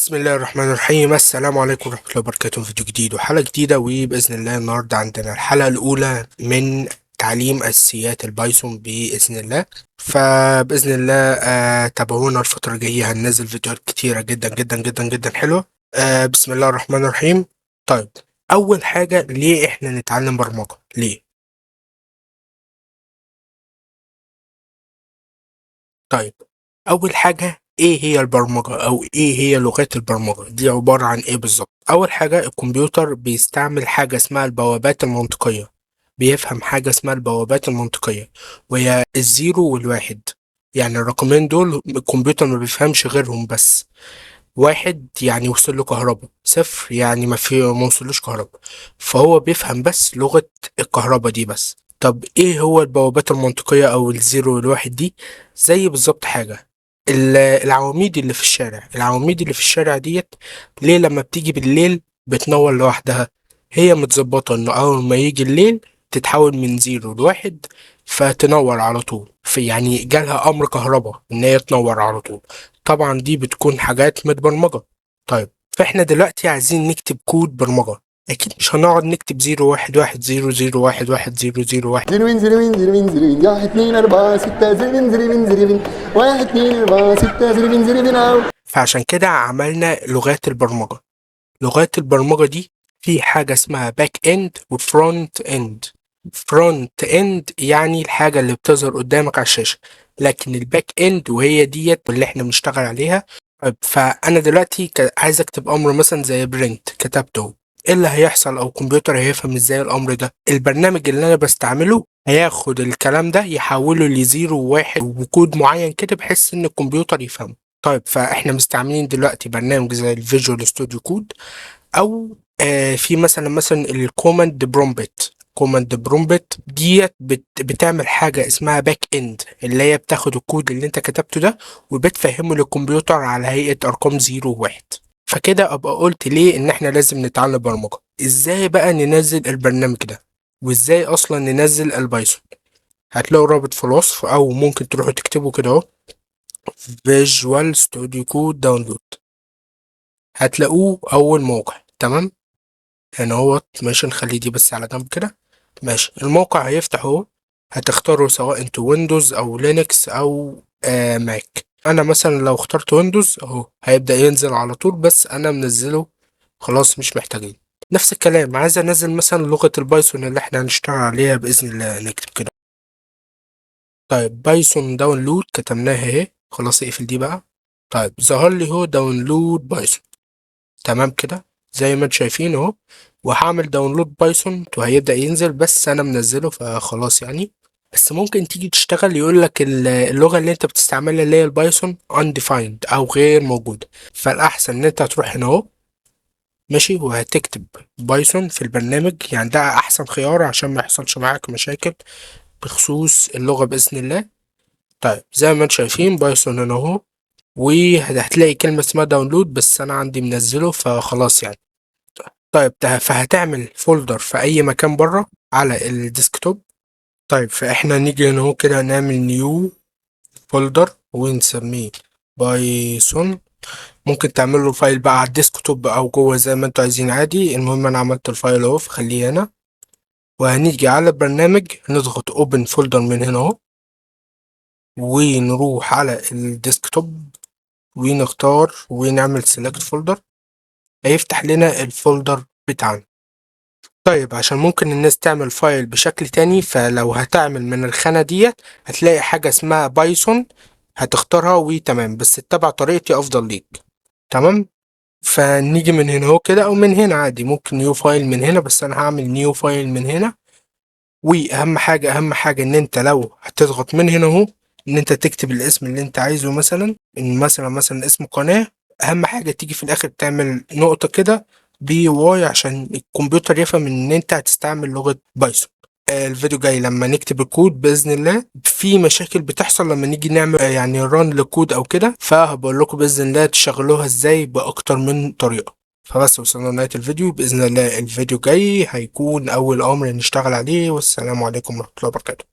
بسم الله الرحمن الرحيم. السلام عليكم ورحمة الله وبركاته. فيديو جديد وحلقة جديدة، وبإذن الله النهاردة عندنا الحلقة الأولى من تعليم أساسيات البايثون بإذن الله. فبإذن الله تابعونا الفترة الجاية، هننزل فيديوهات كتيرة جدا جدا جدا جدا حلوة. بسم الله الرحمن الرحيم. طيب، أول حاجة، ليه إحنا نتعلم برمجة؟ ليه؟ طيب، أول حاجة، إيه هي البرمجة أو إيه هي لغات البرمجة؟ دي عبارة عن إيه بالظبط؟ أول حاجة، الكمبيوتر بيستعمل حاجة اسمها البوابات المنطقية، بيفهم حاجة اسمها البوابات المنطقية، وهي الزيرو والواحد. يعني الرقمين دول الكمبيوتر ما بيفهمش غيرهم بس. واحد يعني وصل له كهرباء، صفر يعني ما وصلوش كهرباء. فهو بيفهم بس لغة الكهرباء دي بس. طب ايه هو البوابات المنطقية او الزيرو والواحد دي؟ زي بالظبط حاجة العواميد اللي في الشارع. العواميد اللي في الشارع ديت، ليه لما بتيجي بالليل بتنور لوحدها؟ هي متظبطة انه اول ما يجي الليل تتحول من زيرو لواحد، فتنور على طول. في يعني جالها امر كهرباء ان هي تنور على طول. طبعا دي بتكون حاجات متبرمجة. طيب، فاحنا دلوقتي عايزين نكتب كود برمجة. اكيد مش هنقعد نكتب زيرو واحد واحد زيرو زيرو واحد واحد زيرو زيرو واحد. زيروين زيروين زيروين زيروين واحد اتنين أربعة ستة زيروين زيروين زيروين واحد اتنين أربعة ستة زيروين زيروين أو. فعشان كده عملنا لغات البرمجة. لغات البرمجة دي في حاجة اسمها باك اند وفرونت اند. فرونت اند يعني الحاجة اللي بتظهر قدامك على الشاشة، لكن الباك اند وهي ديت اللي احنا بنشتغل عليها. طيب، فانا دلوقتي عايز اكتب امر مثلا زي برنت، كتبته. ايه اللي هيحصل، او الكمبيوتر هيفهم ازاي الامر ده؟ البرنامج اللي انا بستعمله هياخد الكلام ده يحوله لزيرو وواحد وكود معين كده، بحيث ان الكمبيوتر يفهمه. طيب، فاحنا مستعملين دلوقتي برنامج زي الفيجوال ستوديو كود، او في مثلا الكوماند برومبت. كوماند برومبت ديت بتعمل حاجه اسمها باك اند، اللي هي بتاخد الكود اللي انت كتبته ده وبتفهمه للكمبيوتر على هيئه ارقام زيرو وواحد. فكده ابقى قلت ليه ان احنا لازم نتعلم برمجه. ازاي بقى ننزل البرنامج ده، وازاي اصلا ننزل البايثون؟ هتلاقوا رابط في الوصف، او ممكن تروحوا تكتبوا كده اهو، فيجوال ستوديو كود داونلود. هتلاقوه اول موقع. تمام، هنا اهوت. ماشي، نخلي دي بس على جنب كده. ماشي، الموقع هيفتح اهو. هتختاروا سواء انتوا ويندوز او لينكس او ماك. انا مثلا لو اخترت ويندوز اهو هيبدأ ينزل على طول، بس انا منزله خلاص، مش محتاجين. نفس الكلام، عايز انزل مثلا لغة البايثون اللي احنا هنشتغل عليها بإذن الله، نكتب كده. طيب، بايثون داونلود كتبناها اهي، خلاص اقفل دي بقى. طيب، ظهر لي هو داونلود بايثون. تمام كده، زي ما انتم شايفين اهو. وهعمل داونلود بايثون وهيبدأ ينزل، بس انا منزله فخلاص يعني. بس ممكن تيجي تشتغل يقول لك اللغة اللي انت بتستعملها اللي هي البايثون undefined او غير موجودة. فالاحسن ان انت هتروح هنا اهو، ماشي، وهتكتب بايثون في البرنامج. يعني ده احسن خيار عشان ما يحصلش معاك مشاكل بخصوص اللغة بإذن الله. طيب، زي ما انتم شايفين بايثون هنا اهو، وهتلاقي كلمة اسمها داونلود، بس انا عندي منزله فخلاص يعني. طيب، فهتعمل فولدر في اي مكان بره على الديسكتوب. طيب، فاحنا نيجي هنا اهو كده نعمل نيو فولدر ونسميه بايثون. ممكن تعمل له فايل بقى على الديسكتوب او جوه زي ما انتوا عايزين عادي. المهم انا عملت الفايل اهو، فخليه هنا. وهنيجي على البرنامج، نضغط اوبن فولدر من هنا اهو، ونروح على الديسكتوب ونختار ونعمل سيلكت فولدر. هيفتح لنا الفولدر بتاعنا. طيب، عشان ممكن الناس تعمل فايل بشكل تاني، فلو هتعمل من الخانة ديت هتلاقي حاجة اسمها بايثون، هتختارها وتمام، بس اتبع طريقتي افضل ليك. تمام، فنيجي من هنا اهو كده، او من هنا عادي، ممكن نيو فايل من هنا، بس انا هعمل نيو فايل من هنا. واهم حاجة، اهم حاجة، ان انت لو هتضغط من هنا اهو، ان انت تكتب الاسم اللي انت عايزه، مثلا ان مثلا اسم قناة. اهم حاجة تيجي في الاخر تعمل نقطة كده بي واي، عشان الكمبيوتر يفهم ان انت هتستعمل لغة بايثون. الفيديو جاي لما نكتب الكود بإذن الله. في مشاكل بتحصل لما نيجي نعمل يعني ران لكود او كده، فهبقول لكم بإذن الله تشغلوها ازاي بأكتر من طريقة. فبس وصلنا لنهاية الفيديو. بإذن الله الفيديو جاي هيكون أول أمر نشتغل عليه، والسلام عليكم ورحمة الله وبركاته.